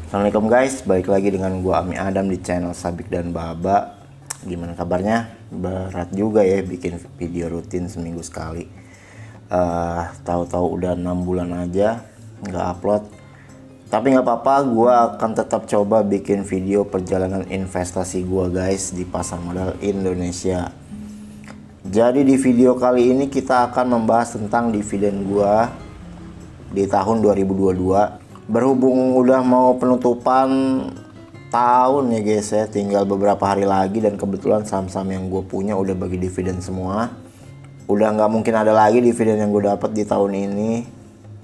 Assalamualaikum guys, balik lagi dengan gua Ami Adam di channel Sabik dan Baba. Gimana kabarnya? Berat juga ya bikin video rutin seminggu sekali. Tahu-tahu udah 6 bulan aja nggak upload. Tapi nggak apa-apa, gua akan tetap coba bikin video perjalanan investasi gua guys di pasar modal Indonesia. Jadi di video kali ini kita akan membahas tentang dividen gua di tahun 2022. Berhubung udah mau penutupan tahun ya guys ya, tinggal beberapa hari lagi, dan kebetulan saham-saham yang gue punya udah bagi dividen semua. Udah nggak mungkin ada lagi dividen yang gue dapat di tahun ini.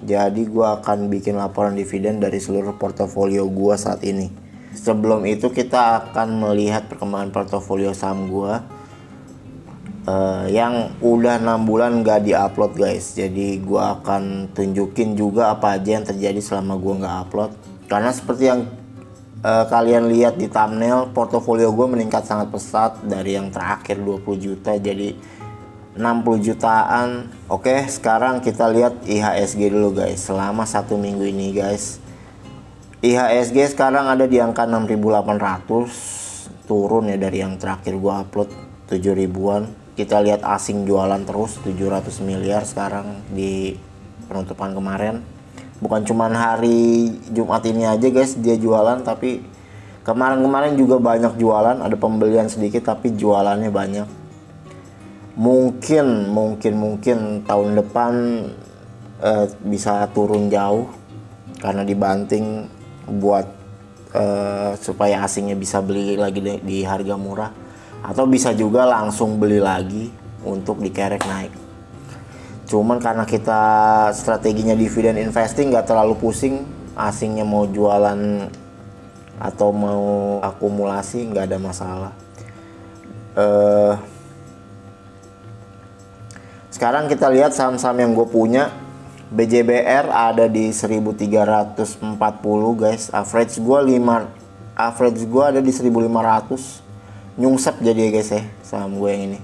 Jadi gue akan bikin laporan dividen dari seluruh portofolio gue saat ini. Sebelum itu kita akan melihat perkembangan portofolio saham gue yang udah 6 bulan gak diupload guys. Jadi gua akan tunjukin juga apa aja yang terjadi selama gua nggak upload. Karena seperti yang kalian lihat di thumbnail, portofolio gue meningkat sangat pesat dari yang terakhir 20 juta jadi 60 jutaan. Oke, sekarang kita lihat IHSG dulu guys. Selama 1 minggu ini guys, IHSG sekarang ada di angka 6.800, turun ya dari yang terakhir gua upload 7.000-an. Kita lihat asing jualan terus 700 miliar sekarang di penutupan kemarin. Bukan cuman hari Jumat ini aja guys dia jualan, tapi kemarin-kemarin juga banyak jualan. Ada pembelian sedikit tapi jualannya banyak. Mungkin tahun depan bisa turun jauh karena dibanting buat supaya asingnya bisa beli lagi di harga murah. Atau bisa juga langsung beli lagi untuk dikerek naik. Cuman karena kita strateginya dividen investing, nggak terlalu pusing asingnya mau jualan atau mau akumulasi, nggak ada masalah. Sekarang kita lihat saham-saham yang gue punya. BJBR ada di 1340 guys. Average gue ada di 1500. Nyungsep jadi ya guys ya saham gue yang ini.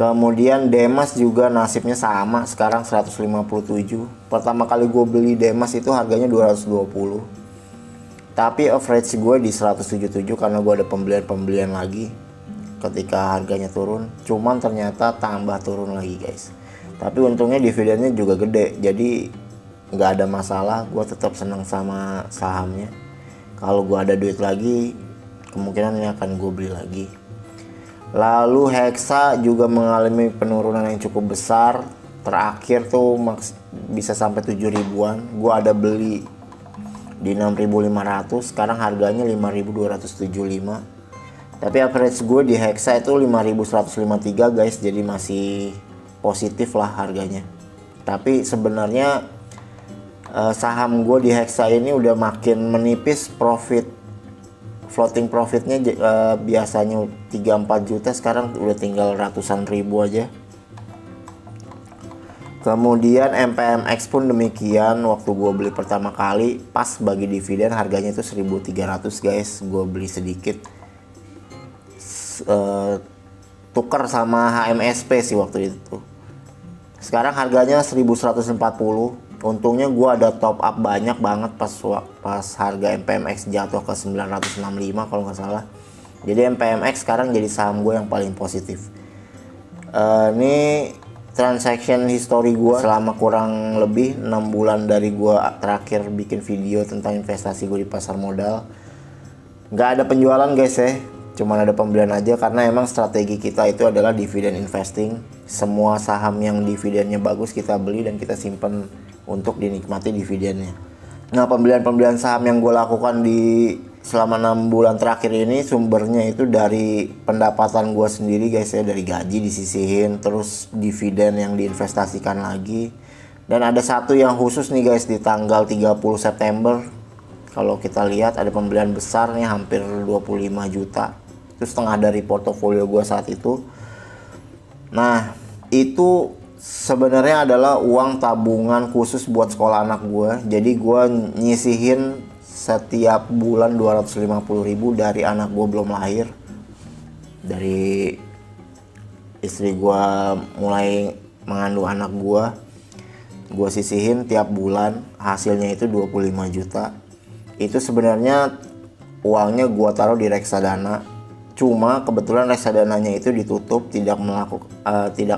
Kemudian Demas juga nasibnya sama, sekarang 157. Pertama kali gue beli Demas itu harganya 220, tapi average gue di 177 karena gue ada pembelian lagi ketika harganya turun. Cuman ternyata tambah turun lagi guys. Tapi untungnya dividennya juga gede, jadi nggak ada masalah. Gue tetap senang sama sahamnya. Kalau gue ada duit lagi, kemungkinan ini akan gue beli lagi. Lalu Hexa juga mengalami penurunan yang cukup besar. Terakhir tuh bisa sampai 7.000-an. Gue ada beli di 6.500, sekarang harganya 5.275. Tapi average gue di Hexa itu 5.153 guys, jadi masih positif lah harganya. Tapi sebenarnya saham gue di Hexa ini udah makin menipis. Floating profitnya biasanya 3-4 juta, sekarang udah tinggal ratusan ribu aja. Kemudian MPMX pun demikian. Waktu gue beli pertama kali pas bagi dividen harganya itu 1.300 guys. Gue beli sedikit, tuker sama HMSP sih waktu itu. Sekarang harganya 1.140. Untungnya gue ada top up banyak banget pas harga MPMX jatuh ke 965 kalau nggak salah. Jadi MPMX sekarang jadi saham gue yang paling positif. Ini transaction history gue selama kurang lebih 6 bulan dari gue terakhir bikin video tentang investasi gue di pasar modal. Nggak ada penjualan guys ya, cuman ada pembelian aja karena emang strategi kita itu adalah dividen investing. Semua saham yang dividennya bagus kita beli dan kita simpen untuk dinikmati dividennya. Nah, pembelian saham yang gue lakukan di selama 6 bulan terakhir ini sumbernya itu dari pendapatan gue sendiri guys ya, dari gaji disisihin, terus dividen yang diinvestasikan lagi. Dan ada satu yang khusus nih guys, di tanggal 30 September kalau kita lihat ada pembelian besar nih, hampir 25 juta. Itu setengah dari portofolio gue saat itu. Nah, itu sebenarnya adalah uang tabungan khusus buat sekolah anak gue. Jadi gue nyisihin setiap bulan 250.000 dari anak gue belum lahir. Dari istri gue mulai mengandung anak gue sisihin tiap bulan, hasilnya itu 25 juta. Itu sebenarnya uangnya gua taruh di reksadana, cuma kebetulan reksadananya itu ditutup, tidak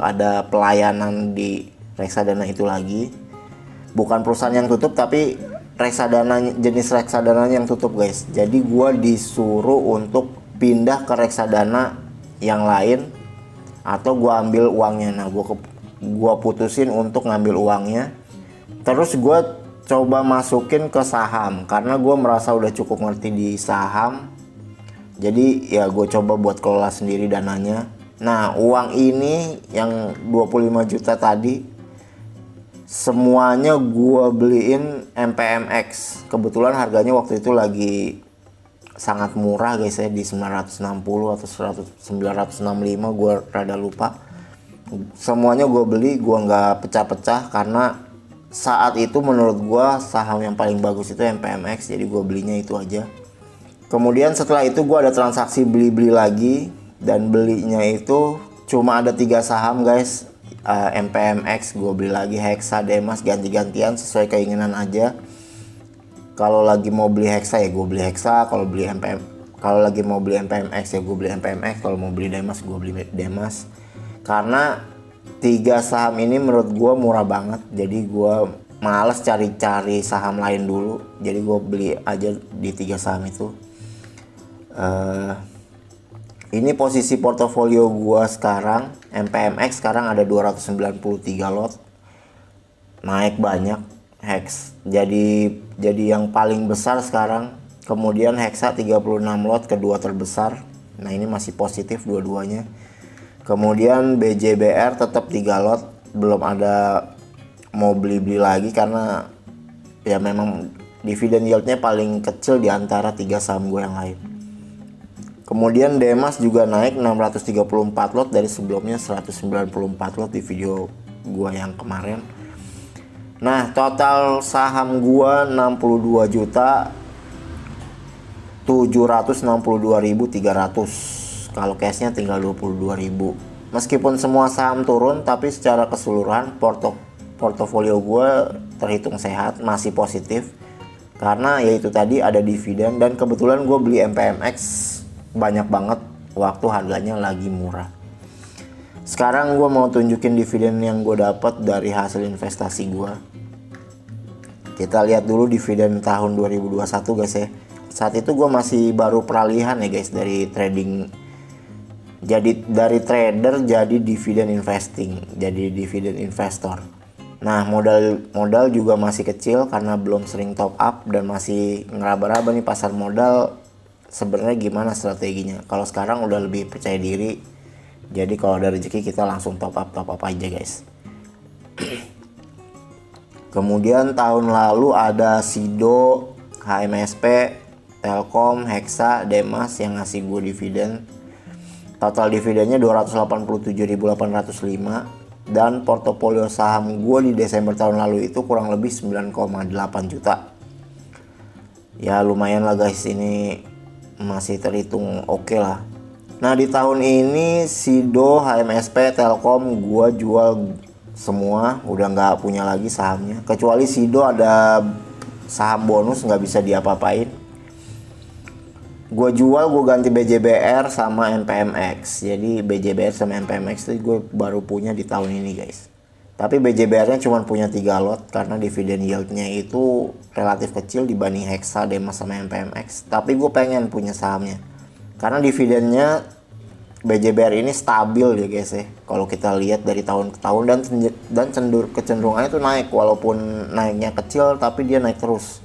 ada pelayanan di reksadana itu lagi. Bukan perusahaan yang tutup, tapi jenis reksadana yang tutup guys. Jadi gua disuruh untuk pindah ke reksadana yang lain atau gua ambil uangnya. Nah gua putusin untuk ngambil uangnya, terus gua coba masukin ke saham karena gua merasa udah cukup ngerti di saham. Jadi ya gue coba buat kelola sendiri dananya. Nah uang ini yang 25 juta tadi semuanya gua beliin MPMX. Kebetulan harganya waktu itu lagi sangat murah guys ya, di 960 atau 965, gua rada lupa. Semuanya gua beli, gua nggak pecah-pecah karena saat itu menurut gua saham yang paling bagus itu MPMX, jadi gua belinya itu aja. Kemudian setelah itu gua ada transaksi beli-beli lagi, dan belinya itu cuma ada 3 saham guys. MPMX gue beli lagi, Hexa, Demas, ganti-gantian sesuai keinginan aja. Kalau lagi mau beli Hexa ya gue beli Hexa, kalau lagi mau beli MPMX ya gue beli MPMX, kalau mau beli Demas gue beli Demas. Karena 3 saham ini menurut gue murah banget, jadi gue males cari-cari saham lain dulu, jadi gue beli aja di 3 saham itu. Ini posisi portofolio gua sekarang. MPMX sekarang ada 293 lot, naik banyak. Hex jadi yang paling besar sekarang. Kemudian Hexa 36 lot, kedua terbesar. Nah ini masih positif dua-duanya. Kemudian BJBR tetap 3 lot, belum ada mau beli-beli lagi karena ya memang dividen yieldnya paling kecil di antara 3 saham gue yang lain. Kemudian Demas juga naik 634 lot dari sebelumnya 194 lot di video gua yang kemarin. Nah, total saham gua 62 juta 762.300. Kalau cashnya tinggal 22.000. Meskipun semua saham turun, tapi secara keseluruhan portofolio gua terhitung sehat, masih positif. Karena yaitu tadi ada dividen, dan kebetulan gue beli MPMX banyak banget waktu harganya lagi murah. Sekarang gue mau tunjukin dividen yang gue dapat dari hasil investasi gue. Kita lihat dulu dividen tahun 2021 guys ya. Saat itu gue masih baru peralihan ya guys, dari trading, jadi dari trader jadi dividen investing, jadi dividen investor. Nah modal juga masih kecil karena belum sering top up dan masih ngeraba-raba nih pasar modal. Sebenarnya gimana strateginya? Kalau sekarang udah lebih percaya diri, jadi kalau ada rezeki kita langsung top up aja guys. Kemudian tahun lalu ada Sido, HMSP, Telkom, Hexa, Demas yang ngasih gue dividen. Total dividennya 287.805, dan portofolio saham gue di Desember tahun lalu itu kurang lebih 9,8 juta. Ya lumayan lah guys, ini masih terhitung oke lah. Nah di tahun ini Sido, HMSP, Telkom gua jual semua, udah nggak punya lagi sahamnya. Kecuali Sido ada saham bonus nggak bisa diapa-apain. Gua jual, gua ganti BJBR sama MPMX. Jadi BJBR sama MPMX itu gue baru punya di tahun ini guys. Tapi BJBR-nya cuma punya 3 lot karena dividen yieldnya itu relatif kecil dibanding Hexa, Demas sama MPMX. Tapi gue pengen punya sahamnya karena dividennya BJBR ini stabil ya guys ya. Kalau kita lihat dari tahun ke tahun, dan kecenderungannya itu naik, walaupun naiknya kecil tapi dia naik terus.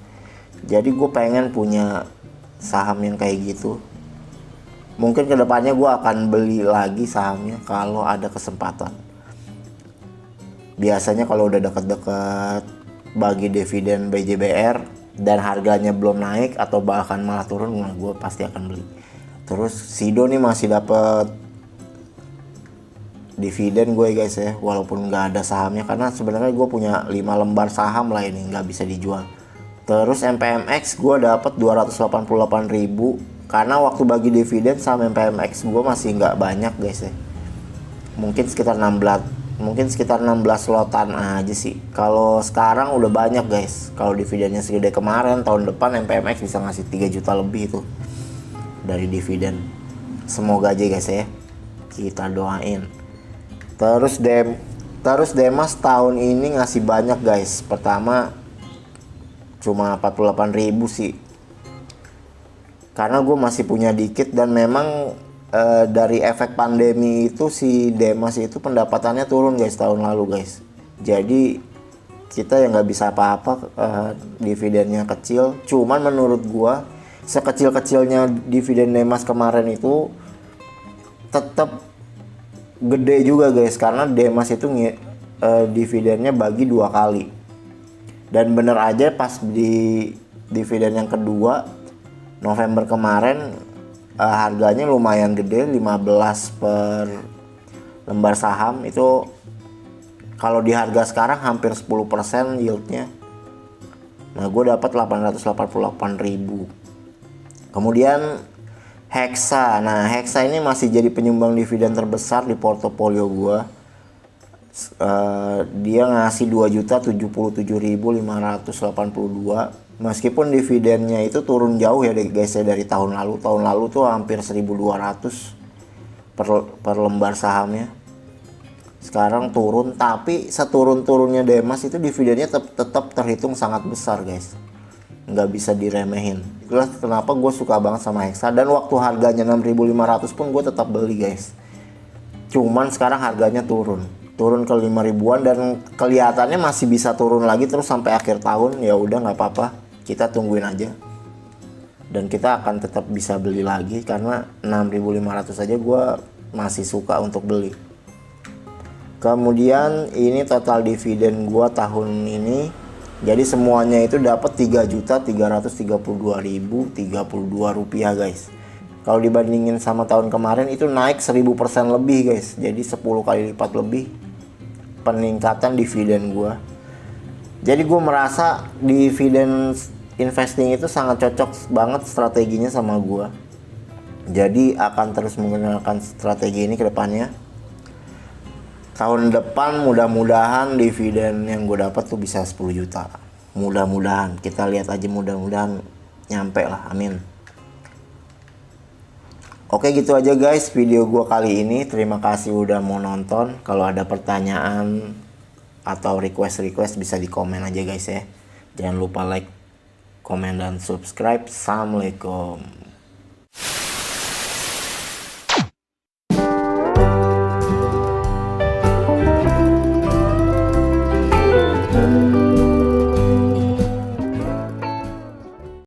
Jadi gue pengen punya saham yang kayak gitu. Mungkin kedepannya gue akan beli lagi sahamnya kalau ada kesempatan. Biasanya kalau udah deket-deket bagi dividen BJBR dan harganya belum naik atau bahkan malah turun, gue pasti akan beli. Terus Sido nih masih dapat dividen gue guys ya, walaupun nggak ada sahamnya karena sebenarnya gue punya 5 lembar saham lah ini nggak bisa dijual. Terus MPMX gue dapat 288.000 karena waktu bagi dividen saham MPMX gue masih nggak banyak guys ya, mungkin sekitar 16 mungkin sekitar 16 lotan aja sih. Kalau sekarang udah banyak guys. Kalau dividennya segede kemarin, tahun depan MPMX bisa ngasih 3 juta lebih tuh dari dividen. Semoga aja guys ya, kita doain. Terus Demas tahun ini ngasih banyak guys. Pertama cuma 48.000 sih, karena gue masih punya dikit. Dan memang dari efek pandemi itu si Demas itu pendapatannya turun guys tahun lalu guys. Jadi kita yang nggak bisa apa-apa, dividennya kecil. Cuman menurut gue sekecil-kecilnya dividen Demas kemarin itu tetap gede juga guys, karena Demas itu dividennya bagi 2 kali. Dan bener aja pas di dividen yang kedua November kemarin, harganya lumayan gede, 15 per lembar saham. Itu kalau di harga sekarang hampir 10% yieldnya. Nah gue dapat 888.000. Kemudian Hexa. Nah Hexa ini masih jadi penyumbang dividen terbesar di portofolio gue. Dia ngasih 2.077.582. Meskipun dividennya itu turun jauh ya guys ya dari tahun lalu. Tahun lalu tuh hampir 1.200 per lembar sahamnya. Sekarang turun, tapi seturun-turunnya Demas itu dividennya tetap terhitung sangat besar guys. Nggak bisa diremehin. Itulah kenapa gue suka banget sama Hexa. Dan waktu harganya 6.500 pun gue tetap beli guys. Cuman sekarang harganya turun ke 5 ribuan, dan kelihatannya masih bisa turun lagi terus sampai akhir tahun. Ya udah nggak apa-apa, kita tungguin aja. Dan kita akan tetap bisa beli lagi, karena 6.500 aja gue masih suka untuk beli. Kemudian ini total dividen gue tahun ini. Jadi semuanya itu dapat 3.332.032 rupiah guys. Kalau dibandingin sama tahun kemarin itu naik 1000% lebih guys. Jadi 10 kali lipat lebih peningkatan dividen gue. Jadi gue merasa dividen investing itu sangat cocok banget strateginya sama gue. Jadi akan terus menggunakan strategi ini ke depannya. Tahun depan mudah-mudahan dividen yang gue dapat tuh bisa 10 juta. Mudah-mudahan, kita lihat aja, mudah-mudahan nyampe lah, amin. Oke gitu aja guys video gue kali ini. Terima kasih udah mau nonton. Kalau ada pertanyaan atau request bisa di komen aja guys ya. Jangan lupa like, komen, dan subscribe. Assalamualaikum.